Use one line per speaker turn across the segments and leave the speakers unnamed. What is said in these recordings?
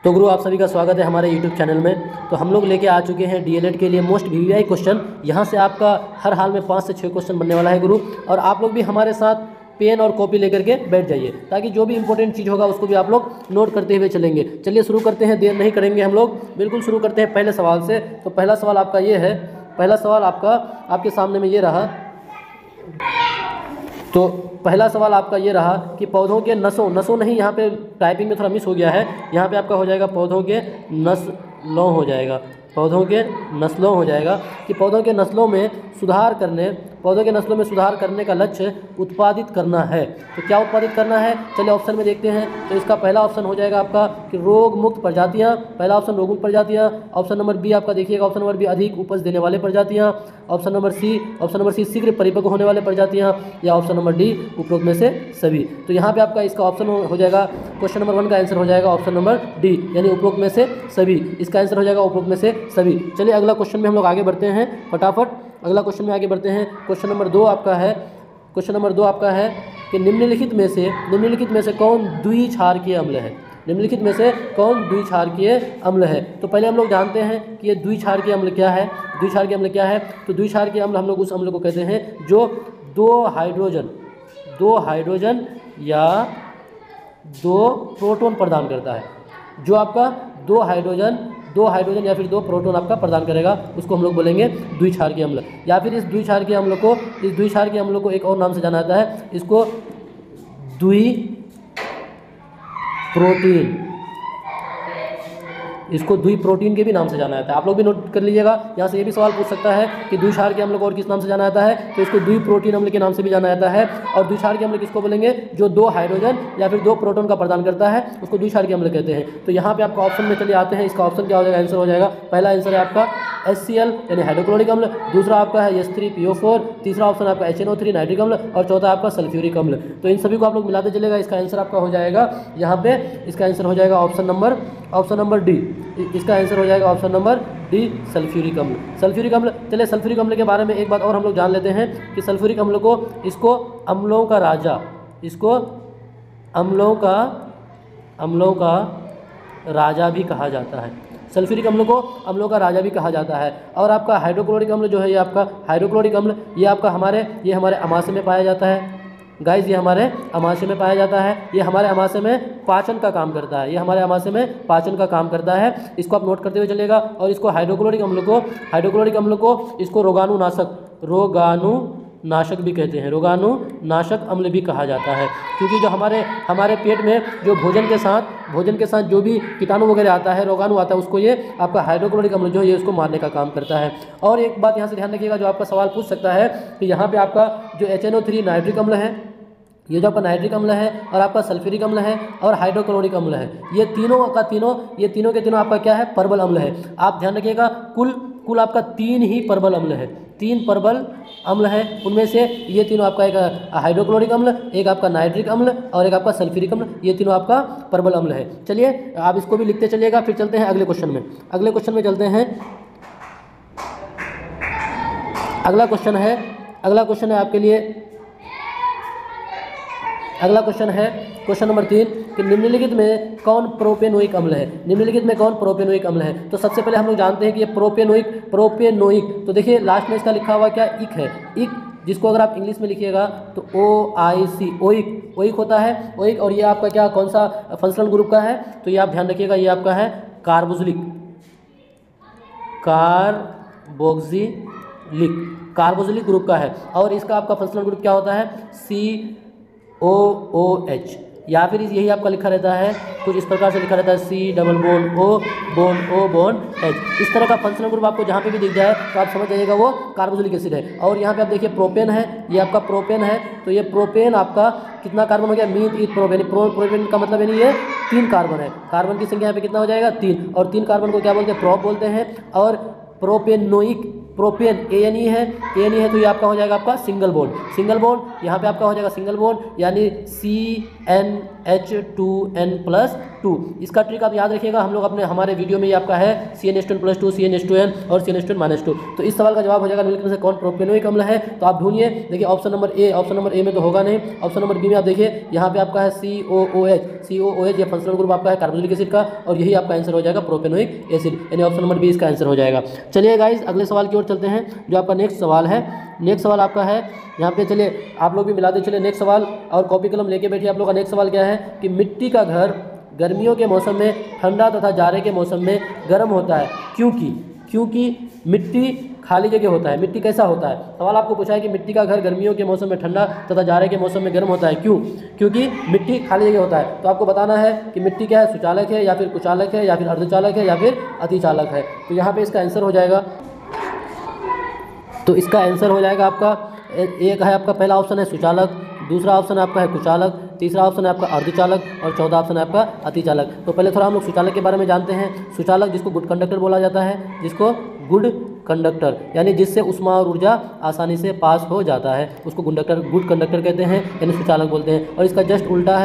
तो गुरु आप सभी का स्वागत है हमारे YouTube चैनल में। तो हम लोग लेके आ चुके हैं DLED के लिए मोस्ट VVI क्वेश्चन। यहाँ से आपका हर हाल में 5 से 6 क्वेश्चन बनने वाला है गुरु, और आप लोग भी हमारे साथ पेन और कॉपी लेकर के बैठ जाइए ताकि जो भी इंपॉर्टेंट चीज़ होगा उसको भी आप लोग नोट करते हुए चलेंगे। चलिए शुरू करते हैं, देर नहीं करेंगे हम लोग, बिल्कुल शुरू करते हैं पहले सवाल से। तो पहला सवाल आपका ये है, पहला सवाल आपका आपके सामने में ये रहा। तो पहला सवाल आपका ये रहा कि पौधों के नसों नहीं, यहाँ पे टाइपिंग में थोड़ा मिस हो गया है, यहाँ पे आपका हो जाएगा पौधों के नस्लों हो जाएगा, पौधों के नस्लों हो जाएगा कि पौधों के नस्लों में सुधार करने का लक्ष्य उत्पादित करना है। तो क्या उत्पादित करना है, चलिए ऑप्शन में देखते हैं। तो इसका पहला ऑप्शन हो जाएगा आपका कि रोग मुक्त प्रजातियाँ, पहला ऑप्शन रोग मुक्त प्रजातियाँ। ऑप्शन नंबर बी आपका देखिएगा, ऑप्शन नंबर बी अधिक उपज देने वाले प्रजातियाँ। ऑप्शन नंबर सी शीघ्र परिपक्व होने वाले प्रजातियाँ, या ऑप्शन नंबर डी उपरोक्त में से सभी। तो यहाँ पे आपका इसका ऑप्शन हो जाएगा, क्वेश्चन नंबर 1 का आंसर हो जाएगा ऑप्शन नंबर डी, यानी उपरोक्त में से सभी। इसका आंसर हो जाएगा उपरोक्त में से सभी। चलिए अगला क्वेश्चन में हम लोग आगे बढ़ते हैं फटाफट, अगला क्वेश्चन में आगे बढ़ते हैं। क्वेश्चन नंबर 2 आपका है कि निम्नलिखित में से कौन द्विक्षारकीय अम्ल है, निम्नलिखित में से कौन द्विक्षारकीय अम्ल है। तो पहले हम लोग जानते हैं कि ये द्विक्षारकीय अम्ल क्या है। द्विक्षारकीय अम्ल क्या है, तो द्विक्षारकीय अम्ल हम लोग उस अम्ल को कहते हैं जो दो हाइड्रोजन या 2 प्रोटॉन प्रदान करता है। जो आपका दो हाइड्रोजन या फिर 2 प्रोटॉन आपका प्रदान करेगा, उसको हम लोग बोलेंगे द्विक्षारकीय अम्ल। या फिर इस द्विक्षारकीय अम्ल को एक और नाम से जाना जाता है, इसको द्विप्रोटीन के भी नाम से जाना जाता है। आप लोग भी नोट कर लीजिएगा, यहाँ से ये भी सवाल पूछ सकता है कि द्विक्षारकीय अम्ल को और किस नाम से जाना जाता है, तो इसको द्विप्रोटीन अम्ल के नाम से भी जाना जाता है। और द्विक्षारकीय अम्ल किसको बोलेंगे, जो 2 हाइड्रोजन या फिर 2 प्रोटॉन का प्रदान करता है, उसको द्विक्षारकीय अम्ल कहते हैं। तो यहाँ पे आपका ऑप्शन में चलिए आते हैं, इसका ऑप्शन क्या हो जाएगा, आंसर हो जाएगा, पहला आंसर है आपका HCl यानी हाइड्रोक्लोरिक अम्ल, दूसरा आपका है H3PO4, तीसरा ऑप्शन आपका HNO3 नाइट्रिक अम्ल, और चौथा आपका सल्फ्यूरिक अम्ल। तो इन सभी को आप लोग मिलाते चलेगा, इसका आंसर आपका हो जाएगा यहाँ पे, इसका आंसर हो जाएगा ऑप्शन नंबर डी, इसका आंसर हो जाएगा ऑप्शन नंबर डी सल्फ्यूरिक अम्ल। चलिए सल्फ्यूरिक अम्ल के बारे में एक बात और हम लोग जान लेते हैं कि सल्फ्यूरिक अम्ल को इसको अम्लों का राजा भी कहा जाता है। सल्फ्यूरिक अम्ल को अम्लों का राजा भी कहा जाता है। और आपका हाइड्रोक्लोरिक अम्ल जो है, ये आपका हाइड्रोक्लोरिक अम्ल ये आपका हमारे अमाशय में पाया जाता है गाइस, ये हमारे अमाशय में पाया जाता है। ये हमारे अमाशय में पाचन का काम करता है, इसको आप नोट करते हुए चलेगा। और इसको हाइड्रोक्लोरिक अम्ल को इसको रोगाणुनाशक भी कहते हैं, रोगाणुनाशक अम्ल भी कहा जाता है, क्योंकि जो हमारे पेट में जो भोजन के साथ जो भी कीटाणु वगैरह आता है, रोगाणु आता है, उसको ये आपका हाइड्रोक्लोरिक अम्ल जो है ये उसको मारने का काम करता है। और एक बात यहाँ से ध्यान रखिएगा, जो आपका सवाल पूछ सकता है कि यहाँ पे आपका जो HNO3 नाइट्रिक अम्ल है, ये जो आपका नाइट्रिक अम्ल है, और आपका सल्फ्यूरिक अम्ल है, और हाइड्रोक्लोरिक अम्ल है, ये तीनों के तीनों आपका क्या है, परबल अम्ल है। आप ध्यान रखिएगा, कुल आपका 3 ही परबल अम्ल है, 3 परबल अम्ल है। उनमें से ये तीनों आपका, एक हाइड्रोक्लोरिक अम्ल, एक आपका नाइट्रिक अम्ल, और एक आपका सल्फ्यूरिक अम्ल, ये तीनों आपका परबल अम्ल है। चलिए आप इसको भी लिखते चलिएगा, फिर चलते हैं अगले क्वेश्चन में चलते हैं। अगला क्वेश्चन है आपके लिए, अगला क्वेश्चन है क्वेश्चन नंबर 3 कि निम्नलिखित में कौन प्रोपेनोइक अम्ल है। तो सबसे पहले हम लोग जानते हैं कि ये प्रोपेनोइक, तो देखिए लास्ट में इसका लिखा हुआ क्या, इक है, इक, जिसको अगर आप इंग्लिश में लिखिएगा तो OIC, ओइक होता है, ओइक। और ये आपका क्या, कौन सा फंक्शनल ग्रुप का है, तो ये आप ध्यान रखिएगा, ये आपका है कार्बोक्सिलिक ग्रुप का है। और इसका आपका फंक्शनल ग्रुप क्या होता है, COOH, या फिर यही आपका लिखा रहता है, कुछ इस प्रकार से लिखा रहता है, C double bond O bond H। इस तरह का फंक्शनल ग्रुप आपको जहाँ पे भी दिख जाए तो आप समझ जाइएगा वो कार्बोक्सिलिक एसिड है। और यहाँ पे आप देखिए प्रोपेन है, ये आपका प्रोपेन है, तो ये प्रोपेन आपका कितना कार्बन हो गया, मीथ प्रोपेन। प्रोपेन का मतलब यानी ये 3 कार्बन है, कार्बन की संख्या यहाँ पे कितना हो जाएगा, 3, और 3 कार्बन को क्या बोलते हैं, प्रोप बोलते हैं। और प्रोपेन ANE है, तो ये आपका हो जाएगा आपका सिंगल बॉन्ड, यहाँ पे आपका हो जाएगा सिंगल बॉन्ड, यानी CN H2n+2। इसका ट्रिक आप याद रखिएगा, हम लोग अपने हमारे वीडियो में ये आपका है CnH2n+2, CnH2n और CnH2n-2। तो इस सवाल का जवाब हो जाएगा निम्नलिखित में से कौन प्रोपेनोइक अम्ल है। तो आप ढूंढिए, देखिए ऑप्शन नंबर ए में तो होगा नहीं। ऑप्शन नंबर बी में आप देखिए, यहाँ पे आपका है COOH, ये फंक्शनल ग्रुप आपका है कार्बोक्सिलिक एसिड का, और यही आपका आंसर हो जाएगा प्रोपेनोइक एसिड, यानी ऑप्शन नंबर बी इसका आंसर हो जाएगा। चलिए गाइस अगले सवाल की ओर चलते हैं, जो आपका नेक्स्ट सवाल है। नेक्स्ट सवाल आपका है यहाँ पे, चलिए आप लोग भी मिला दे, चलिए नेक्स्ट सवाल और कॉपी कलम लेके बैठिए। आप लोग का नेक्स्ट सवाल क्या है कि मिट्टी का घर गर्मियों के मौसम में ठंडा तथा जाड़े के मौसम में गर्म होता है, क्योंकि मिट्टी खाली जगह होता है। मिट्टी कैसा होता है, सवाल आपको पूछा है कि मिट्टी का घर गर्मियों के मौसम में ठंडा तथा जाड़े के मौसम में गर्म होता है, क्योंकि मिट्टी खाली जगह होता है। तो आपको बताना है कि मिट्टी क्या है, सुचालक है या फिर कुचालक है या फिर अर्धचालक है या फिर अतिचालक है। तो यहाँ पे इसका आंसर हो जाएगा, तो इसका आंसर हो जाएगा आपका, एक है आपका पहला ऑप्शन है सुचालक, दूसरा ऑप्शन आपका है कुचालक, तीसरा ऑप्शन है आपका अर्धचालक और चौथा ऑप्शन है आपका अतिचालक। तो पहले थोड़ा हम लोग सुचालक के बारे में जानते हैं। सुचालक जिसको गुड कंडक्टर बोला जाता है, जिसको गुड कंडक्टर यानी जिससे उष्मा और ऊर्जा आसानी से पास हो जाता है, उसको गुड कंडक्टर कहते हैं, यानी सुचालक बोलते हैं। और इसका जस्ट उल्टा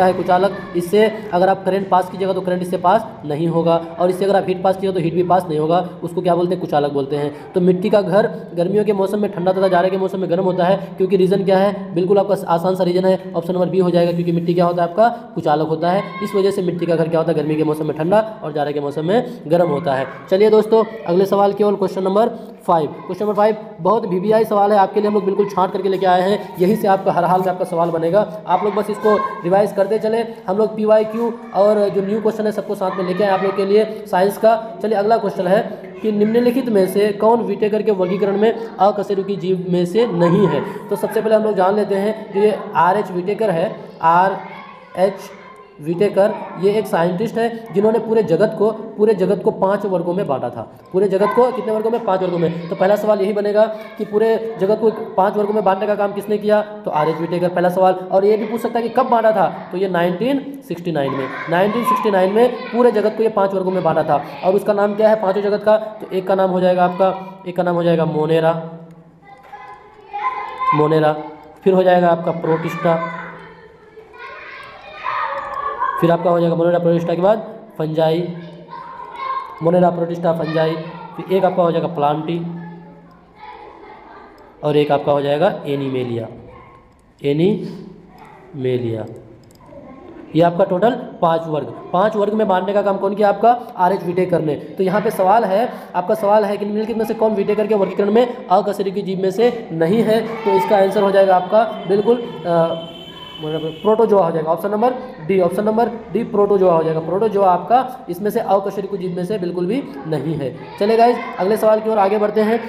है कुचालक। इससे अगर आप करंट पास कीजिएगा तो करंट इससे पास नहीं होगा, और इससे अगर आप हीट पास कीजिएगा तो हीट भी पास नहीं होगा, उसको क्या बोलते हैं, कुचालक बोलते हैं। तो मिट्टी का घर गर्मियों के मौसम में ठंडा तथा जाड़े के मौसम में गर्म होता है, क्योंकि रीजन क्या है, बिल्कुल आपका आसान सा रीजन है, ऑप्शन नंबर बी हो जाएगा, क्योंकि मिट्टी क्या होता है आपका कुचालक होता है। इस वजह से मिट्टी का घर क्या होता है, गर्मी के मौसम में ठंडा और जाड़े के मौसम में गर्म होता है। चलिए दोस्तों अगले सवाल की ओर, क्वेश्चन नंबर 5 बहुत VVI सवाल है, आपके लिए हम लोग बिल्कुल छांट करके लेके आए हैं, यहीं से आपका हर हाल में आपका सवाल बनेगा। आप लोग बस इसको रिवाइज करते चले। हम लोग PYQ और जो न्यू क्वेश्चन है सबको साथ में लेके आए आप लोग के लिए साइंस का। चलिए अगला क्वेश्चन है कि निम्नलिखित में से कौन विटेकर के वर्गीकरण में अकशेरुकी जीव में से नहीं है। तो सबसे पहले हम लोग जान लेते हैं कि ये RH विटेकर है, RH विटेकर, ये एक साइंटिस्ट है जिन्होंने पूरे जगत को 5 वर्गों में बांटा था। पूरे जगत को कितने वर्गों में, 5 वर्गों में। तो पहला सवाल यही बनेगा कि पूरे जगत को 5 वर्गों में बांटने का काम किसने किया, तो RH विटेकर पहला सवाल। और ये भी पूछ सकता है कि कब बांटा था, तो ये 1969 में पूरे जगत को ये 5 वर्गों में बांटा था। और उसका नाम क्या है पांचों जगत का, तो एक का नाम हो जाएगा मोनेरा, फिर हो जाएगा आपका प्रोटिस्टा, फिर आपका हो जाएगा मोनेरा प्रोटिस्टा के बाद फंजाई, मोनेरा प्रोटिस्टा फंजाई, फिर एक आपका हो जाएगा प्लांटी और एक आपका हो जाएगा एनीमेलिया। ये आपका टोटल 5 वर्ग में बांटने का काम कौन किया, आपका RH विटेकर ने। तो यहाँ पे सवाल है, आपका सवाल है कि निम्नलिखित में से कौन विटेकर के वर्गीकरण में अकशेरुकी जीव में से नहीं है। तो इसका आंसर हो जाएगा आपका बिल्कुल प्रोटोजोआ हो जाएगा, ऑप्शन नंबर डी प्रोटोजोआ हो जाएगा। प्रोटोजोआ आपका इसमें से अकशेरुकी जीव में से बिल्कुल भी नहीं है। चलिए गाइस अगले सवाल की ओर आगे बढ़ते हैं,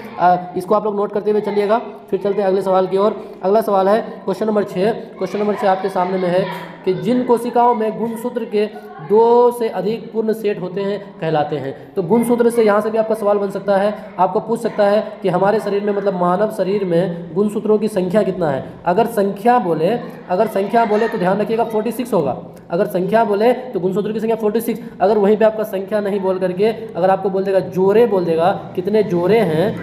इसको आप लोग नोट करते हुए चलिएगा, फिर चलते हैं अगले सवाल की ओर। अगला सवाल है क्वेश्चन नंबर 6 आपके सामने में है कि जिन कोशिकाओं में गुणसूत्र के 2 से अधिक पूर्ण सेट होते हैं कहलाते हैं। तो गुणसूत्र से यहाँ से भी आपका सवाल बन सकता है, आपको पूछ सकता है कि हमारे शरीर में, मतलब मानव शरीर में गुणसूत्रों की संख्या कितना है। अगर संख्या बोले तो ध्यान रखिएगा 46 होगा। अगर संख्या बोले तो गुणसूत्र की संख्या 46। अगर वहीं पे आपका संख्या नहीं बोल करके अगर आपको बोल देगा जोड़े, बोल देगा कितने जोड़े हैं,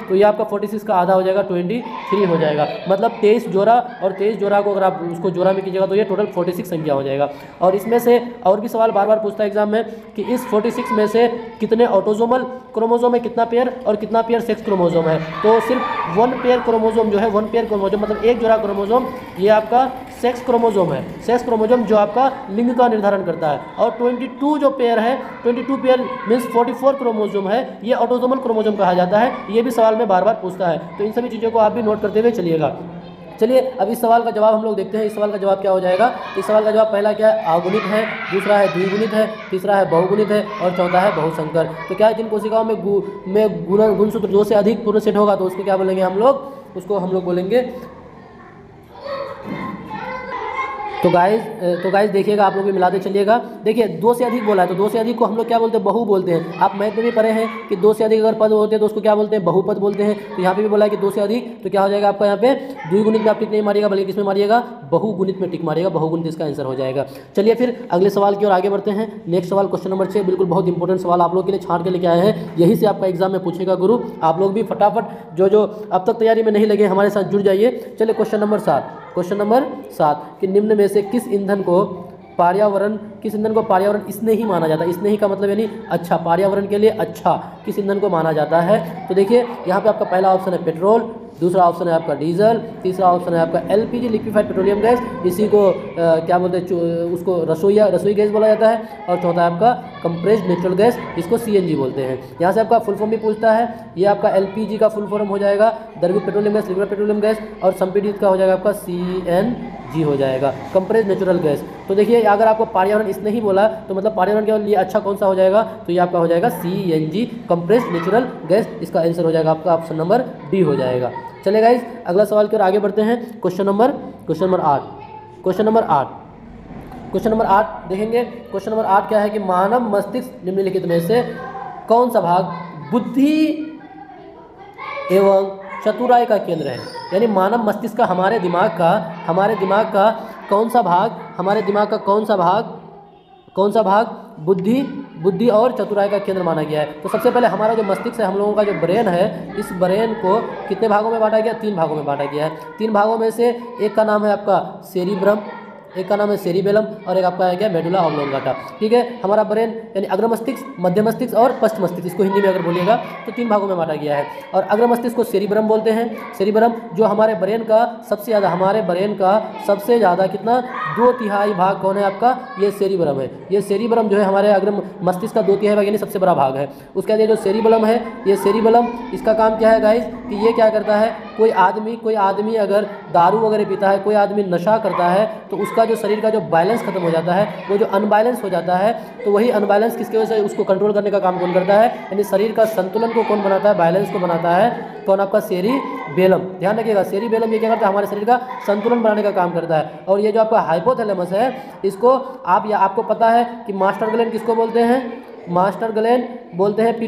तो ये आपका 46 का आधा हो जाएगा, 23 हो जाएगा। मतलब 23 जोड़ा, और 23 जोड़ा को अगर आप उसको जोड़ा में कीजिएगा तो ये टोटल 46 संख्या हो जाएगा। और इसमें से और भी सवाल बार बार पूछता है एग्जाम में कि इस 46 में से कितने ऑटोसोमल क्रोमोसोम है, कितना पेयर और कितना पेयर सेक्स क्रोमोसोम है। तो सिर्फ 1 पेयर क्रोमोसोम जो है, 1 पेयर क्रोमोसोम मतलब एक जोड़ा क्रोमोसोम, ये आपका सेक्स क्रोमोसोम है। सेक्स क्रोमोसोम जो आपका लिंग का निर्धारण करता है। और 22 जो पेयर है, 22 पेयर मीन्स 44 क्रोमोसोम है, ये ऑटोसोमल क्रोमोसोम कहा जाता है। ये भी सवाल में बार बार पूछता है, तो इन सभी चीज़ों को आप भी नोट करते हुए चलिएगा। चलिए अब इस सवाल का जवाब हम लोग देखते हैं। इस सवाल का जवाब क्या हो जाएगा। इस सवाल का जवाब पहला क्या है, अगुणित है, दूसरा है द्विगुणित है, तीसरा है बहुगुणित है और चौथा है बहुसंकर। तो क्या है, जिन कोशिकाओं में गुणसूत्र 2 से अधिक पूर्ण सेट होगा तो उसको क्या बोलेंगे हम लोग बोलेंगे। तो गाइस देखिएगा, आप लोग भी मिलाते चलिएगा। देखिए 2 से अधिक बोला है, तो 2 से अधिक को हम लोग क्या बोलते हैं, बहु बोलते हैं। आप मैथ में भी पढ़े हैं कि 2 से अधिक अगर पद होते हैं तो उसको क्या बोलते हैं, बहुपद बोलते हैं। तो यहाँ पे भी बोला है कि 2 से अधिक, तो क्या हो जाएगा आपका यहाँ पे द्विगुणित में आप टिक नहीं मारिएगा, बल्कि किसमें मारिएगा, बहुगुणित में टिक मारिएगा। बहुगुणित इसका आंसर हो जाएगा। चलिए फिर अगले सवाल की ओर आगे बढ़ते हैं। नेक्स्ट सवाल क्वेश्चन नंबर 6, बिल्कुल बहुत इंपॉर्टेंट सवाल आप लोग के लिए छांट के लेके आए हैं। यही से आपका एग्जाम में पूछेगा गुरु। आप लोग भी फटाफट जो अब तक तैयारी में नहीं लगे हमारे साथ जुड़ जाइए। चलिए क्वेश्चन नंबर 7 क्वेश्चन नंबर 7 कि निम्न में से किस ईंधन को पर्यावरण स्नेही माना जाता है। स्नेही का मतलब यानी अच्छा, पर्यावरण के लिए अच्छा किस ईंधन को माना जाता है। तो देखिए यहाँ पे आपका पहला ऑप्शन है पेट्रोल, दूसरा ऑप्शन है आपका डीजल, तीसरा ऑप्शन है आपका एलपीजी लिक्विफाइड पेट्रोलियम गैस, इसी को क्या बोलते हैं उसको रसोई गैस बोला जाता है, और चौथा है आपका कंप्रेस्ड नेचुरल गैस, इसको सीएनजी बोलते हैं। यहाँ से आपका फुल फॉर्म भी पूछता है, ये आपका एलपीजी का फुल फॉर्म हो जाएगा द्रवित petroleum gas, liquid petroleum gas, और संपीड़ित का हो जाएगा आपका सीएनजी हो जाएगा, कंप्रेस्ड नेचुरल गैस। तो देखिए अगर आपको पर्यावरण इसने ही बोला तो मतलब पर्यावरण के लिए अच्छा कौन सा हो जाएगा, तो ये आपका हो जाएगा सीएनजी कंप्रेस्ड नेचुरल गैस, इसका आंसर हो जाएगा आपका ऑप्शन नंबर डी हो जाएगा। चलिए गाइस अगला सवाल की ओर आगे बढ़ते हैं। क्वेश्चन नंबर 8 देखेंगे। क्वेश्चन नंबर 8 क्या है कि मानव मस्तिष्क निम्नलिखित में से कौन सा भाग बुद्धि एवं चतुराई का केंद्र है। यानी मानव मस्तिष्क का हमारे दिमाग का कौन सा भाग बुद्धि और चतुराई का केंद्र माना गया है। तो सबसे पहले हमारा जो मस्तिष्क है, हम लोगों का जो ब्रेन है, इस ब्रेन को कितने भागों में बांटा गया, 3 भागों में बांटा गया है। 3 भागों में से एक का नाम है आपका सेरिब्रम, एक का नाम है सेरिबेलम, और एक आपका है क्या मेडुला ऑब्लोंगाटा। ठीक है, हमारा ब्रेन यानी अग्र मस्तिष्क, मध्य मस्तिष्क और पश्च मस्तिष्क, इसको हिंदी में अगर बोलिएगा तो 3 भागों में बांटा गया है। और अग्र मस्तिष्क को सेरिब्रम बोलते हैं। सेरिब्रम जो हमारे ब्रेन का सबसे ज़्यादा कितना 2/3 भाग कौन है आपका, ये सेरिब्रम है। ये सेरिब्रम जो है हमारे अग्र मस्तिष्क का 2/3 भाग यानी सबसे बड़ा भाग है। उसके बाद ये जो सेरिबेलम है, ये सेरिबेलम इसका काम क्या है गाइज कि ये क्या करता है, कोई आदमी अगर दारू वगैरह पीता है, कोई आदमी नशा करता है, तो उसका जो शरीर का जो बैलेंस खत्म हो जाता है, वो जो अनबैलेंस हो जाता है, तो वही अनबैलेंस किसकी वजह से उसको कंट्रोल करने का काम कौन करता है, यानी शरीर का संतुलन को कौन बनाता है, बैलेंस को बनाता है कौन, आपका सेरिबेलम। ध्यान रखिएगा, सेरिबेलम ये क्या करता है, हमारे शरीर का संतुलन बनाने का काम करता है। और ये जो आपका हाइपोथैलेमस है, इसको आपको पता है कि मास्टर ग्लैंड किसको बोलते हैं, मास्टर ग्लैंड बोलते हैं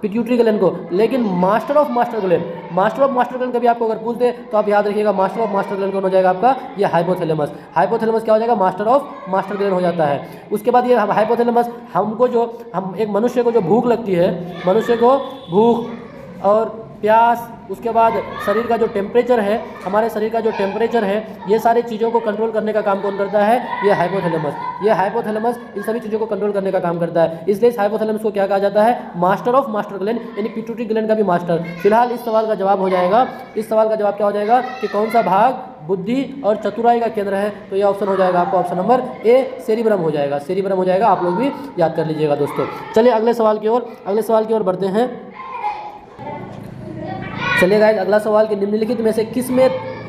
पिट्यूटरी ग्लैंड को। लेकिन मास्टर ऑफ मास्टर ग्लैंड कभी आपको अगर पूछते तो आप याद रखिएगा मास्टर ऑफ मास्टर ग्लैंड कौन हो जाएगा आपका, ये हाइपोथैलेमस क्या हो जाएगा, मास्टर ऑफ मास्टर ग्लैंड हो जाता है। उसके बाद ये हाइपोथैलेमस हम एक मनुष्य को जो भूख लगती है, मनुष्य को भूख और प्यास, उसके बाद शरीर का जो टेम्परेचर है, हमारे शरीर का जो टेम्परेचर है, ये सारी चीज़ों को कंट्रोल करने का काम कौन करता है, ये हाइपोथैलेमस इन सभी चीज़ों को कंट्रोल करने का काम करता है। इसलिए इस हाइपोथैलेमस को क्या कहा जाता है, मास्टर ऑफ मास्टर ग्लैंड, यानी पिट्यूटरी ग्लैंड का भी मास्टर। फिलहाल इस सवाल का जवाब क्या हो जाएगा कि कौन सा भाग बुद्धि और चतुराई का केंद्र है, तो ये ऑप्शन हो जाएगा आपका ऑप्शन नंबर ए सेरिब्रम हो जाएगा। आप लोग भी याद कर लीजिएगा दोस्तों। चलिए अगले सवाल की ओर बढ़ते हैं। चलिए गाइस अगला सवाल कि निम्नलिखित में से किस में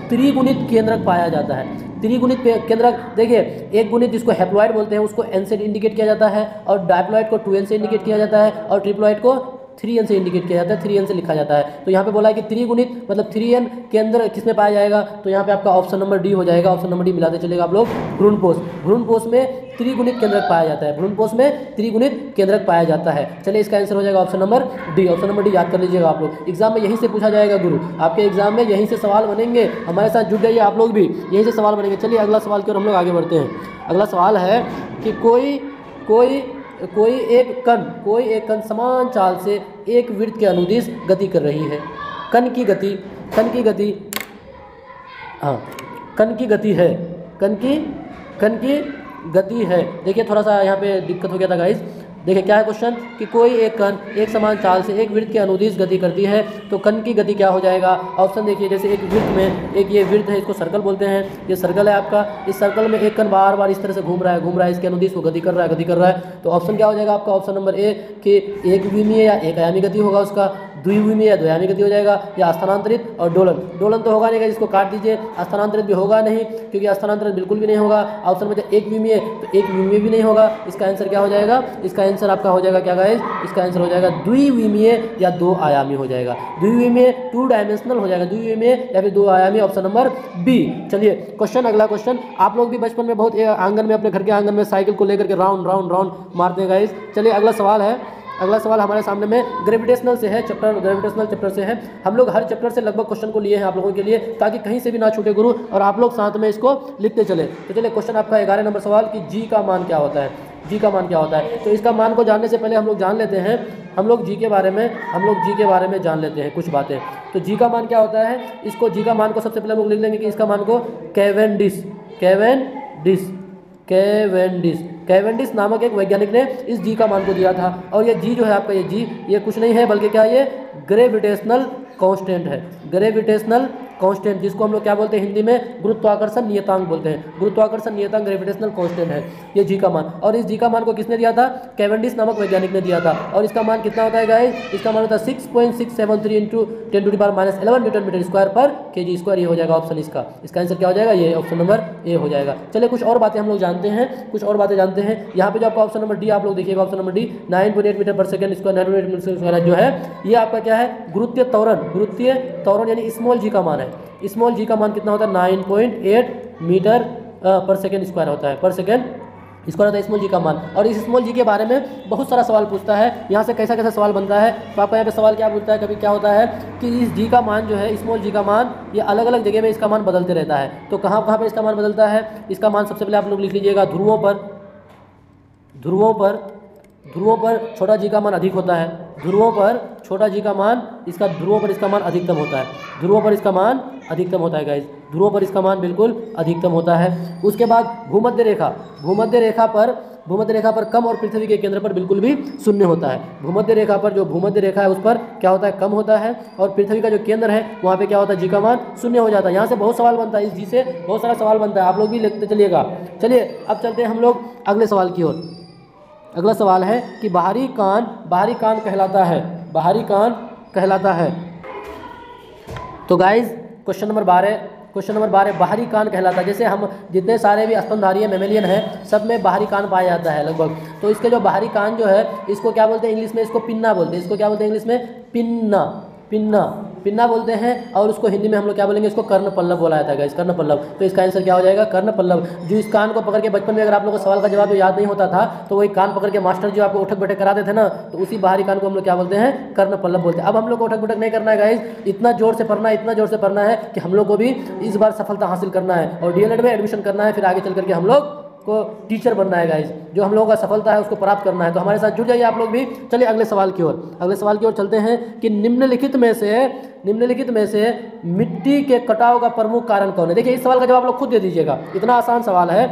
त्रिगुणित केंद्रक पाया जाता है। त्रिगुणित केंद्रक देखिए, एक गुणित जिसको हैप्लॉइड बोलते हैं उसको एन से इंडिकेट किया जाता है, और डायप्लॉइड को 2n से इंडिकेट किया जाता है, और ट्रिप्लॉइड को 3n से इंडिकेट किया जाता है, 3n से लिखा जाता है। तो यहाँ पे बोला है कि त्रिगुणित मतलब 3n केंद्र किसमें पाया जाएगा, तो यहाँ पे आपका ऑप्शन नंबर डी हो जाएगा। ऑप्शन नंबर डी मिलाते चलेगा आप लोग, भ्रूणपोष में त्रिगुणित केंद्रक पाया जाता है। चलिए इसका आंसर हो जाएगा option number D. Option number D याद कर लीजिएगा आप लोग, एग्जाम में यहीं से पूछा जाएगा गुरु, आपके एग्जाम में यहीं से सवाल बनेंगे। हमारे साथ जुड़ जाइए आप लोग भी, यहीं से सवाल बनेंगे। चलिए अगला सवाल की ओर हम लोग आगे बढ़ते हैं। अगला सवाल है कि कोई एक कण समान चाल से एक वृत्त के अनुदिश गति कर रही है। कण की गति है। देखिए थोड़ा सा यहाँ पे दिक्कत हो गया था गाइस। देखिए क्या है क्वेश्चन कि कोई एक कण एक समान चाल से एक वृत्त के अनुदिश गति करती है, तो कण की गति क्या हो जाएगा। ऑप्शन देखिए, जैसे एक वृत्त में एक ये वृत्त है, इसको सर्कल बोलते हैं, ये सर्कल है आपका, इस सर्कल में एक कण बार बार इस तरह से घूम रहा है, इसके अनुदिश को गति कर रहा है। तो ऑप्शन क्या हो जाएगा आपका ऑप्शन नंबर ए कि एक विमीय या एक आयामी गति होगा, उसका द्विविमीय या द्वयामी गति हो जाएगा, या स्थानांतरित और डोलन तो होगा नहीं, इसको काट दीजिए। स्थानांतरित भी होगा नहीं, क्योंकि स्थानांतरित बिल्कुल भी नहीं होगा। ऑप्शन में एक विमीय तो एक विमीय भी नहीं होगा। इसका आंसर क्या हो जाएगा, इसका आंसर आपका हो जाएगा क्या गाइस, इसका आंसर हो जाएगा द्विविमीय या 2 आयामी हो जाएगा। द्विविमीय 2 डायमेंशनल हो जाएगा, द्विविमीय या फिर 2 आयामी, ऑप्शन नंबर बी। चलिए अगला क्वेश्चन, आप लोग भी बचपन में बहुत आंगन में, अपने घर के आंगन में साइकिल को लेकर के राउंड मारते हैं गाइस। चलिए अगला सवाल हमारे सामने में ग्रेविटेशनल से है, ग्रेविटेशनल चैप्टर से है। हम लोग हर चैप्टर से लगभग क्वेश्चन को लिए हैं आप लोगों के लिए, ताकि कहीं से भी ना छूटे गुरु, और आप लोग साथ में इसको लिखते चले। तो चलिए क्वेश्चन आपका 11 नंबर सवाल कि जी का मान क्या होता है। तो इसका मान को जानने से पहले हम लोग जी के बारे में जान लेते हैं कुछ बातें। तो जी का मान क्या होता है, इसको जी का मान को सबसे पहले हम लोग लिख लेंगे कि इसका मान को कैवेंडिश कैवेंडिश कैवेंडिश कैवेंडिश नामक एक वैज्ञानिक ने इस जी का मान को दिया था। और ये जी जो है आपका, ये जी ये कुछ नहीं है बल्कि क्या, ये ग्रेविटेशनल कांस्टेंट है, ग्रेविटेशनल कांस्टेंट, जिसको हम लोग क्या बोलते हैं हिंदी में गुरुत्वाकर्षण नियतांक बोलते हैं। गुरुत्वाकर्षण नियतांक ग्रेविटेशनल कांस्टेंट है ये जी का मान। और इस जी का मान को किसने दिया था, कैवेंडिश नामक वैज्ञानिक ने दिया था। और इसका मान कितना होता है गाइस, इसका मान होता है 6.673 इंटू 10⁻11 न्यूटन मीटर स्क्वायर पर kg स्क्वायर। ये हो जाएगा ऑप्शन इसका आंसर क्या हो जाएगा, ये ऑप्शन नंबर ए हो जाएगा। चलिए कुछ और बातें हम लोग जानते हैं, कुछ और बातें जानते हैं। यहाँ पे जो आपका ऑप्शन नंबर डी आप लोग देखिएगा, ऑप्शन नंबर डी 9.8 मीटर पर सेकंड स्क्वायर 9.8 मीटर स्क्वायर जो है ये आपका क्या है, गुरुत्वीय त्वरण यानी स्मॉल जी का मान है। स्मॉल जी का मान कितना होता है 9.8 मीटर पर सेकंड स्क्वायर होता है, पर सेकंड स्क्वायर होता है स्मॉल जी का मान। और इस स्मॉल जी के बारे में बहुत सारा सवाल पूछता है, यहाँ से कैसा कैसा सवाल बनता है। तो आपका यहाँ पे सवाल क्या पूछता है, कभी क्या होता है कि इस जी का मान जो है, स्मॉल जी का मान, ये अलग अलग जगह में इसका मान बदलते रहता है। तो कहाँ कहाँ पर इसका मान बदलता है, इसका मान सबसे पहले आप लोग लिख लीजिएगा ध्रुवों पर छोटा जी का मान अधिक होता है, ध्रुवों पर छोटा जी का मान, इसका ध्रुवों पर इसका मान अधिकतम होता है, ध्रुवों पर इसका मान अधिकतम होता है गाइस, ध्रुवों पर इसका मान बिल्कुल अधिकतम होता है। उसके बाद भूमध्य रेखा पर कम और पृथ्वी के केंद्र पर बिल्कुल भी शून्य होता है। भूमध्य रेखा पर जो भूमध्य रेखा है उस पर क्या होता है, कम होता है, और पृथ्वी का जो केंद्र है वहाँ पे क्या होता है, जी का मान शून्य हो जाता है। यहाँ से बहुत सवाल बनता है, इस जी से बहुत सारा सवाल बनता है, आप लोग भी लिखते चलिएगा। चलिए अब चलते हैं हम लोग अगले सवाल की ओर। अगला सवाल है कि बाहरी कान कहलाता है। तो गाइज क्वेश्चन नंबर 12 बाहरी कान कहलाता है। जैसे हम जितने सारे भी स्तनधारी मेमेलियन हैं सब में बाहरी कान पाया जाता है लगभग। तो इसके जो बाहरी कान जो है इसको क्या बोलते हैं इंग्लिश में, इसको पिन्ना बोलते हैं। इसको क्या बोलते हैं इंग्लिश में, पिन्ना बोलते हैं। और उसको हिंदी में हम लोग क्या बोलेंगे, इसको कर्ण पल्लव बोला जाता है गाइस, कर्ण पल्लव। तो इसका आंसर क्या हो जाएगा, कर्ण पल्लव। जो इस कान को पकड़ के बचपन में अगर आप लोगों को सवाल का जवाब याद नहीं होता था तो वही कान पकड़ के मास्टर जो आपको उठक बैठक कराते थे ना, तो उसी बाहरी कान को हम लोग क्या बोलते हैं, कर्ण पल्लव बोलते हैं। अब हम लोग को उठक बैठक नहीं करना है गाइस, इतना जोर से पढ़ना है कि हम लोग को भी इस बार सफलता हासिल करना है और डीएलएड में एडमिशन करना है, फिर आगे चल करके हम लोग को टीचर बनना है गाइस। जो हम लोगों का सफलता है उसको प्राप्त करना है, तो हमारे साथ जुड़ जाइए आप लोग भी। चलिए अगले सवाल की ओर चलते हैं कि निम्नलिखित में से मिट्टी के कटाव का प्रमुख कारण कौन है। देखिए इस सवाल का जवाब लोग खुद दे दीजिएगा, इतना आसान सवाल है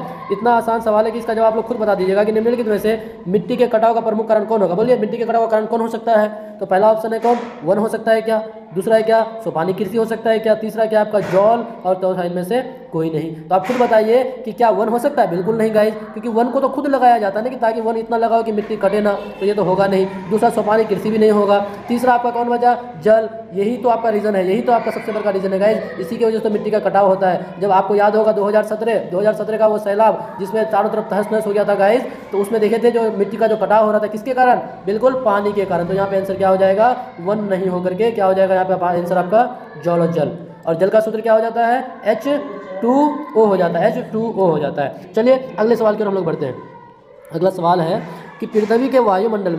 कि इसका जवाब लोग खुद बता दीजिएगा कि निम्नलिखित में से मिट्टी के कटाव का प्रमुख कारण कौन होगा। बोलिए मिट्टी के कटाव का कारण कौन हो सकता है। तो पहला ऑप्शन है कौन, वन हो सकता है क्या, दूसरा है क्या सोपानी कृषि हो सकता है क्या, तीसरा क्या आपका जौल, और चौथा इनमें से कोई नहीं। तो आप खुद बताइए कि क्या वन हो सकता है। बिल्कुल नहीं गाइस, क्योंकि वन को तो खुद लगाया जाता है ना कि ताकि वन इतना लगाओ कि मिट्टी कटे ना, तो ये तो होगा नहीं। दूसरा सोपानी कृषि भी नहीं होगा। तीसरा आपका कौन बचा, जल। यही तो आपका रीजन है, यही तो आपका सबसे बड़ा रीजन है गाइस। इसी की वजह से मिट्टी का कटाव होता है। जब आपको याद होगा 2017 का वो सैलाब जिसमें चारों तरफ तहस नहस हो गया था गाइस, तो उसमें देखे थे जो मिट्टी का जो कटाव हो रहा था किसके कारण, बिल्कुल पानी के कारण। तो यहाँ पे आंसर क्या हो जाएगा, वन नहीं होकर के क्या हो जाएगा यहाँ पे आंसर आपका जल और जल। और जल का सूत्र क्या हो जाता है, H2O हो जाता है, H2O हो जाता है। चलिए अगले सवाल की ओर हम लोग बढ़ते हैं। अगला सवाल है कि पृथ्वी के वायुमंडल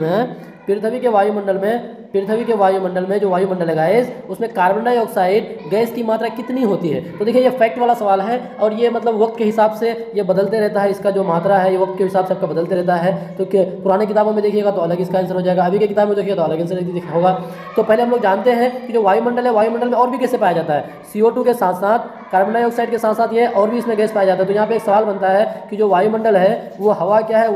में जो वायुमंडल है गाइस, उसमें कार्बन डाइऑक्साइड गैस की मात्रा कितनी होती है। तो देखिए ये फैक्ट वाला सवाल है और ये मतलब वक्त के हिसाब से ये बदलते रहता है। इसका जो मात्रा है ये वक्त के हिसाब से आपका बदलते रहता है। तो पुराने किताबों में देखिएगा तो अलग इसका आंसर हो जाएगा, अभी की किताब में देखिएगा तो अलग आंसर होगा। तो पहले हम लोग जानते हैं कि जो वायुमंडल है, वायुमंडल में और भी गैसें पाया जाता है। CO2 के साथ साथ कार्बन डाइऑक्साइड के साथ साथ ये और भी इसमें गैस पाया जाता है। तो यहाँ पे एक सवाल बनता है कि जो वायुमंडल है वो हवा क्या है, तो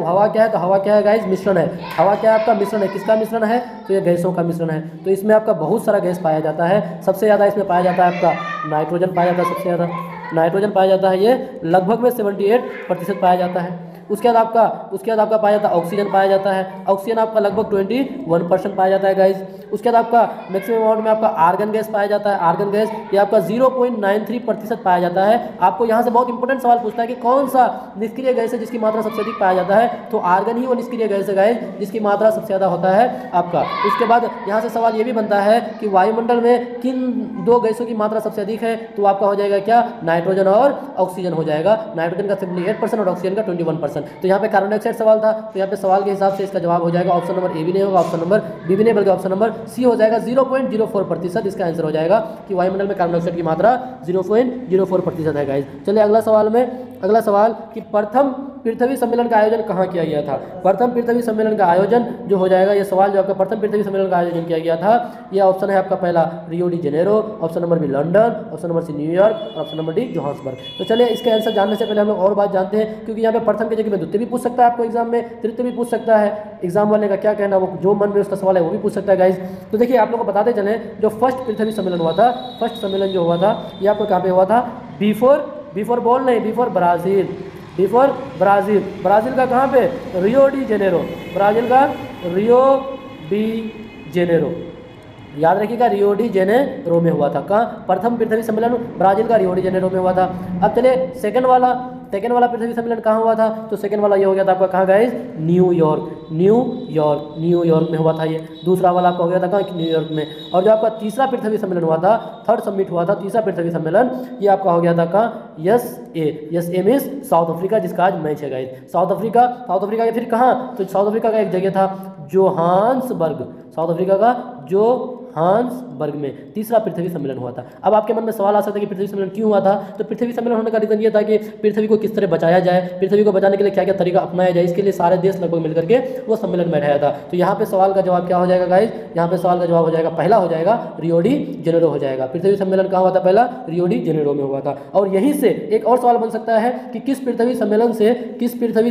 हवा क्या है गाइस, मिश्रण है। हवा क्या है आपका, मिश्रण है। किसका मिश्रण है, तो ये गैसों का मिश्रण है। तो इसमें आपका बहुत सारा गैस पाया जाता है। सबसे ज़्यादा इसमें पाया जाता है आपका नाइट्रोजन पाया जाता है, सबसे ज़्यादा नाइट्रोजन पाया जाता है, ये लगभग में 78% पाया जाता है। उसके बाद आपका पाया जाता है ऑक्सीजन पाया जाता है। ऑक्सीजन आपका लगभग 21% पाया जाता है गाइस। उसके बाद आपका मैक्सिमम अमाउंट में आपका आर्गन गैस पाया जाता है। आर्गन गैस ये आपका 0.93% पाया जाता है। आपको यहाँ से बहुत इंपॉर्टेंट सवाल पूछता है कि कौन सा निष्क्रिय गैस है जिसकी मात्रा सबसे अधिक पाया जाता है। तो आर्गन ही वो निष्क्रिय गैस है गाइस जिसकी मात्रा सबसे ज़्यादा होता है आपका। उसके बाद यहाँ से सवाल ये भी बनता है कि वायुमंडल में किन दो गैसों की मात्रा सबसे अधिक है। तो आपका हो जाएगा क्या, नाइट्रोजन और ऑक्सीजन हो जाएगा। नाइट्रोजन का 78% और ऑक्सीजन का 21%। तो यहाँ पे कार्बन डाइऑक्साइड सवाल था, तो यहाँ पे सवाल के हिसाब से इसका जवाब हो जाएगा ऑप्शन नंबर ए भी नहीं होगा, ऑप्शन नंबर बी भी नहीं बल्कि ऑप्शन नंबर सी हो जाएगा। 0.04% इसका आंसर हो जाएगा कि वायुमंडल में कार्बन डाइऑक्साइड की मात्रा 0.04% है गाइस। चलिए अगला अगला सवाल कि प्रथम पृथ्वी सम्मेलन का आयोजन कहाँ किया गया था। प्रथम पृथ्वी सम्मेलन का आयोजन जो हो जाएगा, ये सवाल जो आपका प्रथम पृथ्वी सम्मेलन का आयोजन किया गया था, यह ऑप्शन है आपका पहला Rio de Janeiro, option number B London, option number C New York और ऑप्शन नंबर डी जोहान्सबर्ग। तो चलिए इसके आंसर जानने से पहले हम लोग और बात जानते हैं, क्योंकि यहाँ पे प्रथम की जगह में द्वितीय भी पूछ सकता है आपको एग्जाम में, तृतीय भी पूछ सकता है। एग्जाम वाले का क्या कहना, वो जो मन में उसका सवाल है वो भी पूछ सकता है गाइज। तो देखिए आप लोग को बताते चलें, जो फर्स्ट पृथ्वी सम्मेलन हुआ था, फर्स्ट सम्मेलन जो हुआ था ये आपको कहाँ पे हुआ था, बिफोर बॉल नहीं, before Brazil, before Brazil. Brazil का कहाँ पे, रियो डी जेनेरो, ब्राज़ील का रियो डी जेनेरो, याद रखिएगा रियो डी जेनेरो में हुआ था। कहाँ, प्रथम पृथ्वी सम्मेलन ब्राज़ील का रियो डी जेनेरो में हुआ था। अब चलिए सेकंड वाला पृथ्वी सम्मेलन कहाँ हुआ था, तो सेकंड वाला ये हो गया था आपका कहाँ गाइस, न्यूयॉर्क में हुआ था ये। दूसरा वाला आपका हो गया था कहाँ, न्यूयॉर्क में। और जो आपका तीसरा पृथ्वी सम्मेलन हुआ था, थर्ड समिट हुआ था, तीसरा पृथ्वी सम्मेलन, ये आपका हो गया था कहाँ, USA मीन्स साउथ अफ्रीका, जिसका आज मैच है गाइस। साउथ अफ्रीका के फिर कहाँ, तो साउथ अफ्रीका का एक जगह था जोहान्सबर्ग, साउथ अफ्रीका का जोहान्सबर्ग में तीसरा पृथ्वी सम्मेलन हुआ था। अब आपके मन में सवाल आ सकता है कि पृथ्वी सम्मेलन क्यों हुआ था, तो पृथ्वी सम्मेलन होने का रीजन ये था कि पृथ्वी को किस तरह बचाया जाए, पृथ्वी को बचाने के लिए क्या क्या तरीका अपनाया जाए, इसके लिए सारे देश लगभग मिलकर के वो सम्मेलन में रहा था। तो यहाँ पे सवाल का जवाब क्या हो जाएगा गाइज, यहाँ पे सवाल का जवाब हो जाएगा, पहला हो जाएगा रियो डी जेनेरो हो जाएगा। पृथ्वी सम्मेलन कहाँ हुआ था, पहला रियो डी जेनेरो में हुआ था। और यहीं से एक और सवाल बन सकता है कि किस पृथ्वी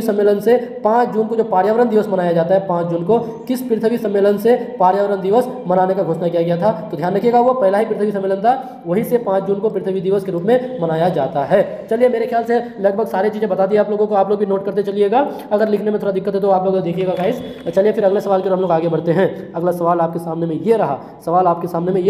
सम्मेलन से 5 जून को जो पर्यावरण दिवस मनाया जाता है, 5 जून को किस पृथ्वी सम्मेलन से पर्यावरण दिवस मनाने का घोषणा किया गया था। तो ध्यान रखिएगा वो पहला ही पृथ्वी सम्मेलन था, वहीं से 5 जून को पृथ्वी दिवस के रूप में मनाया जाता है। चलिए मेरे ख्याल से लगभग सारी चीजें बता दी आप लोगों को, आप लोग भी नोट करते चलिएगा, अगर लिखने में थोड़ा दिक्कत है तो आप लोग देखिएगा गाइस। चलिए फिर अगले सवाल की ओर हम लोग आगे बढ़ते हैं। अगला सवाल आपके सामने में ये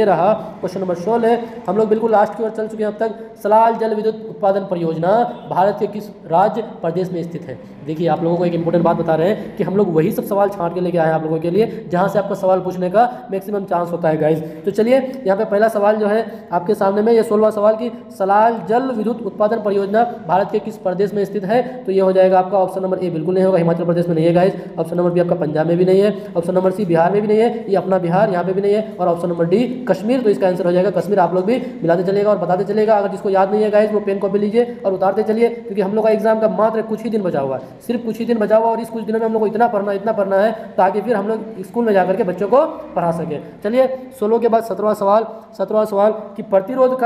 रहा, क्वेश्चन नंबर 16। हम लोग बिल्कुल लास्ट की ओर चल चुके हैं अब तक। सलाल जल विद्युत उत्पादन परियोजना भारत के किस राज्य प्रदेश में स्थित है। देखिए आप लोगों को एक इंपॉर्टेंट बात बता रहे हैं कि हम लोग वही सब सवाल छांट के लेके आए हैं आप लोगों के लिए जहां से आपका सवाल पूछने का मैक्सिमम चांस होता है गाइस। तो चलिए यहाँ पे पहला सवाल जो है आपके सामने में, ये 16वां सवाल की सलाल जल विद्युत उत्पादन परियोजना भारत के किस प्रदेश में स्थित है। तो ये हो जाएगा आपका ऑप्शन नंबर ए बिल्कुल नहीं होगा, हिमाचल प्रदेश में नहीं है गाइस। ऑप्शन नंबर बी आपका पंजाब में भी नहीं है, ऑप्शन नंबर सी बिहार में भी नहीं है, ये अपना बिहार यहाँ पे भी नहीं है, और ऑप्शन नंबर डी कश्मीर। तो इसका आंसर हो जाएगा कश्मीर। आप लोग भी मिलाते चलेगा और बताते चलेगा। अगर जिसको याद नहीं है गाइस वो पेन कॉपी लीजिए और उतारते चलिए, क्योंकि हम लोग का एग्जाम का मात्र कुछ ही दिन बचा हुआ है, सिर्फ कुछ ही दिन बचा हुआ, और इस कुछ दिनों में हम लोग को इतना पढ़ना है ताकि फिर हम लोग स्कूल में जाकर के बच्चों को पढ़ा सके। चलिए 16 के बाद 17वां सवाल कि प्रतिरोध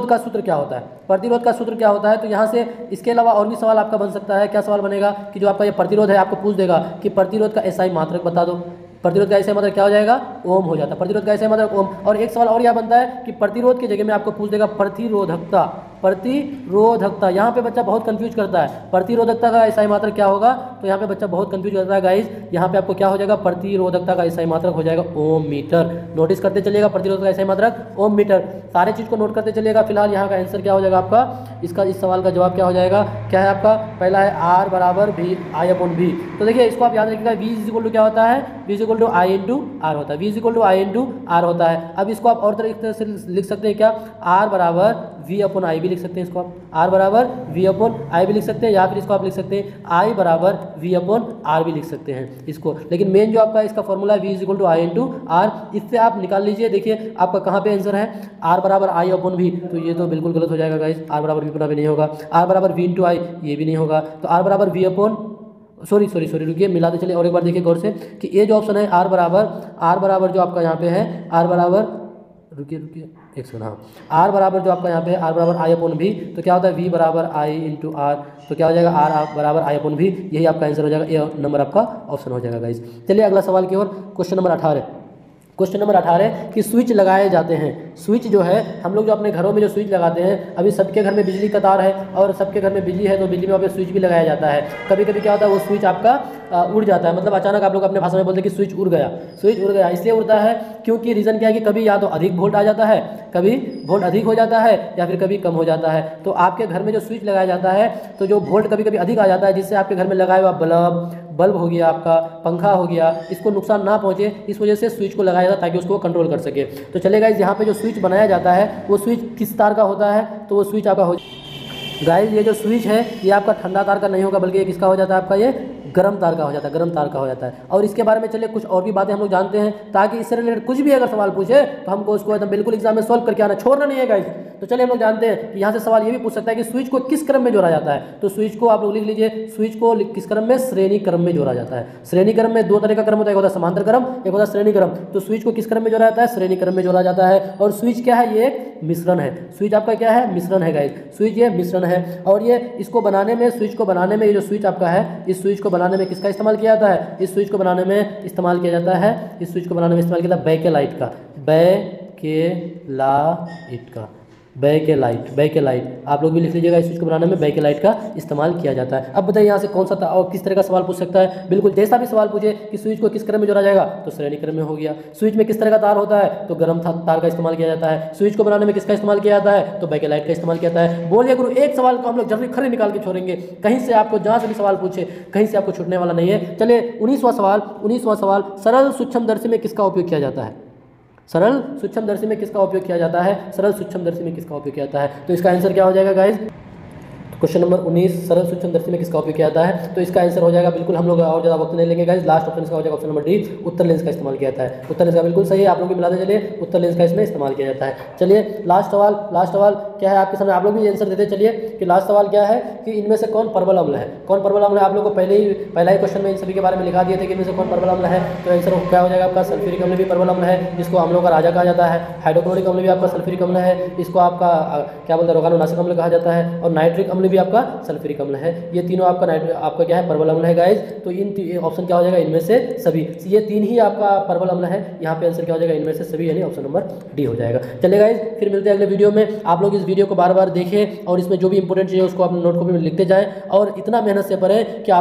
का सूत्र क्या होता है। प्रतिरोध का सूत्र क्या होता है, तो यहाँ से इसके अलावा और भी सवाल आपका बन सकता है। क्या सवाल बनेगा कि जो आपका ये प्रतिरोध है आपको पूछ देगा कि प्रतिरोध का एसआई मात्रक बता दो। प्रतिरोध का एसआई मात्रक क्या हो जाएगा, ओम हो जाता है। प्रतिरोध का एसआई मात्रक ओम। और एक सवाल और यह बनता है कि प्रतिरोध की जगह में आपको पूछ देगा प्रतिरोधकता। यहाँ पे बच्चा बहुत कंफ्यूज करता है, प्रतिरोधकता का एसआई मात्रक क्या होगा, तो यहाँ पे बच्चा बहुत कंफ्यूज करता है गाइज। यहाँ पे आपको क्या हो जाएगा, प्रतिरोधकता का एसआई मात्रक हो जाएगा ओम मीटर। नोटिस करते चलिएगा, प्रतिरोध का एसआई मात्रक ओम मीटर। सारे चीज़ को नोट करते चलिएगा। फिलहाल यहाँ का आंसर क्या हो जाएगा आपका, इस सवाल का जवाब क्या हो जाएगा, क्या है आपका, पहला है R बराबर V I/V। तो देखिए इसको आप याद रखिएगा, V इज इक्वल टू क्या होता है, V is equal to I into R होता है, V is equal to I into R होता है। अब इसको आप और तरीके से लिख सकते हैं, क्या, R बराबर V/I भी लिख सकते हैं, इसको आप R बराबर V/I भी लिख सकते हैं, या फिर इसको आप लिख सकते हैं I बराबर V/R भी लिख सकते हैं इसको। लेकिन मेन जो आपका इसका फॉर्मूला है V is equal to I into R, इससे आप निकाल लीजिए। देखिए आपका कहाँ पे आंसर है, R बराबर I/V, तो ये तो बिल्कुल गलत हो जाएगा गाइस। R बराबर V भी नहीं होगा, R बराबर V इंटू I ये भी नहीं होगा, तो R बराबर सॉरी रुकिए, मिलाते चलिए और एक बार देखिए गौर से कि ये जो ऑप्शन है R बराबर जो आपका यहाँ पे है R बराबर, रुकिए एक सेकंड, हाँ, R बराबर जो आपका यहाँ पे R बराबर I/V, तो क्या होता है V बराबर I इंटू R, तो क्या हो जाएगा R बराबर I/V, यही आपका आंसर हो जाएगा, ये नंबर आपका ऑप्शन हो जाएगा गाइस। चलिए अगला सवाल की ओर, क्वेश्चन नंबर 18 कि स्विच लगाए जाते हैं। स्विच जो है हम लोग जो अपने घरों में जो स्विच लगाते हैं, अभी सबके घर में बिजली का तार है और सबके घर में बिजली है, तो बिजली में वहाँ पे स्विच भी लगाया जाता है। कभी कभी क्या होता है वो स्विच आपका उड़ जाता है, मतलब अचानक आप लोग अपने भाषा में बोलते हैं कि स्विच उड़ गया। इसलिए उड़ता है क्योंकि रीज़न क्या है कि कभी या तो अधिक वोल्ट आ जाता है, कभी वोल्ट अधिक हो जाता है, या फिर कभी कम हो जाता है। तो आपके घर में जो स्विच लगाया जाता है, तो जो वोल्ट कभी कभी अधिक आ जाता है, जिससे आपके घर में लगाया हुआ बल्ब हो गया, आपका पंखा हो गया, इसको नुकसान ना पहुंचे, इस वजह से स्विच को लगाया जाता है ताकि उसको कंट्रोल कर सके। तो चलिए गाइस, यहाँ पे जो स्विच बनाया जाता है वो स्विच किस तार का होता है, तो वो स्विच आपका गाइस ये जो स्विच है ये आपका ठंडा तार का नहीं होगा, बल्कि ये किसका हो जाता है, आपका ये गर्म तार का हो जाता है। और इसके बारे में चलिए कुछ और भी बातें हम लोग जानते हैं, ताकि इससे रिलेटेड कुछ भी अगर सवाल पूछे तो हमको उसको एकदम बिल्कुल एग्जाम में सॉल्व करके आना, छोड़ना नहीं है गाइस। तो चलिए हम लोग जानते हैं कि यहाँ से सवाल ये भी पूछ सकता है कि स्विच को किस क्रम में जोड़ा जाता है। तो स्विच को आप लोग लिख लीजिए, स्विच को किस क्रम में, श्रेणी क्रम में जोड़ा जाता है। श्रेणी क्रम में दो तरह का क्रम होता है, एक होता है समांतर क्रम, एक होता है श्रेणी क्रम। तो स्विच को किस क्रम में जोड़ा जाता है, श्रेणी क्रम में जोड़ा जाता है। और स्विच क्या है, ये एक मिश्रण है। स्विच आपका क्या है, मिश्रण है गाइस, स्विच ये मिश्रण है। और ये इसको बनाने में, स्विच को बनाने में, ये जो स्विच आपका है, इस स्विच को बनाने में किसका इस्तेमाल किया जाता है, इस स्विच को बनाने में इस्तेमाल किया जाता है, इस स्विच को बनाने में इस्तेमाल किया जाता है बैकेलाइट का, बैकेलाइट का, बैकेलाइट आप लोग भी लिख लीजिएगा। इस स्विच को बनाने में बैकेलाइट का इस्तेमाल किया जाता है। अब बताइए यहाँ से कौन सा और किस तरह का सवाल पूछ सकता है। बिल्कुल जैसा भी सवाल पूछे कि स्विच को किस क्रम में जोड़ा जाएगा, तो श्रेणी क्रम में हो गया। स्विच में किस तरह का तार होता है, तो गर्म तार का इस्तेमाल किया जाता है। स्विच को बनाने में किसका इस्तेमाल किया जाता है, तो बैकेलाइट का इस्तेमाल किया जाता है। बोलिए गुरु, एक सवाल को हम लोग जल्दी खड़े निकाल के छोड़ेंगे, कहीं से आपको जहाँ से भी सवाल पूछे कहीं से आपको छूटने वाला नहीं है। चलिए 19वां सवाल, सरल सूक्ष्मदर्शी में किसका उपयोग किया जाता है। सरल सूक्ष्मदर्शी में किसका उपयोग किया जाता है, सरल सूक्ष्मदर्शी में किसका उपयोग किया जाता है। तो इसका आंसर क्या हो जाएगा गाइस, क्वेश्चन नंबर 19 सरल सूक्ष्मदर्शी में किसका उपयोग किया जाता है। तो इसका आंसर हो जाएगा, बिल्कुल हम लोग और ज़्यादा वक्त नहीं लेंगे गाइस, लास्ट ऑप्शन इसका हो जाएगा ऑप्शन नंबर डी, उत्तर लेंस का इस्तेमाल किया जाता है। उत्तर लेंस का बिल्कुल सही है, आप लोग भी मिलाते चलिए, उत्तर लेंस का इसमें इस्तेमाल किया जाता है। चलिए लास्ट सवाल क्या है आपके सामने, आप लोग भी आंसर देते चलिए कि लास्ट सवाल क्या है कि इनमें से कौन प्रबल अम्ल है। कौन प्रबल अम्ल है, आप लोग को पहला ही क्वेश्चन में इन सभी के बारे में लिखा दिए थे कि इनमें से कौन प्रबल अम्ल है। तो आंसर क्या हो जाएगा आपका, सल्फ्यूरिक अम्ल भी प्रबल अम्ल है, जिसको अम्लों का राजा कहा जाता है। हाइड्रोक्लोरिक अम्ल भी आपका सल्फ्यूरिक अम्ल है, इसको आपका क्या बोलते हैं, रोगाणुनाशक अम्ल कहा जाता है। और नाइट्रिक अम्ल भी आपका सल्फ्यूरिक अम्ल है। ये तीनों आपका क्या है, प्रबल अम्ल है गाइस। तो इन ऑप्शन क्या हो जाएगा, इनमें से सभी, ये तीन ही आपका प्रबल अम्ल है। यहाँ पे आंसर क्या हो जाएगा, इनमें से सभी, यानी ऑप्शन नंबर डी हो जाएगा। चलिए गाइस, फिर मिलते हैं अगले वीडियो में। आप लोग इस वीडियो को बार बार देखें और इसमें जो भी इंपॉर्टेंट चीज़ है उसको आप नोट कॉपी में लिखते जाएं और इतना मेहनत से पढ़ें कि आप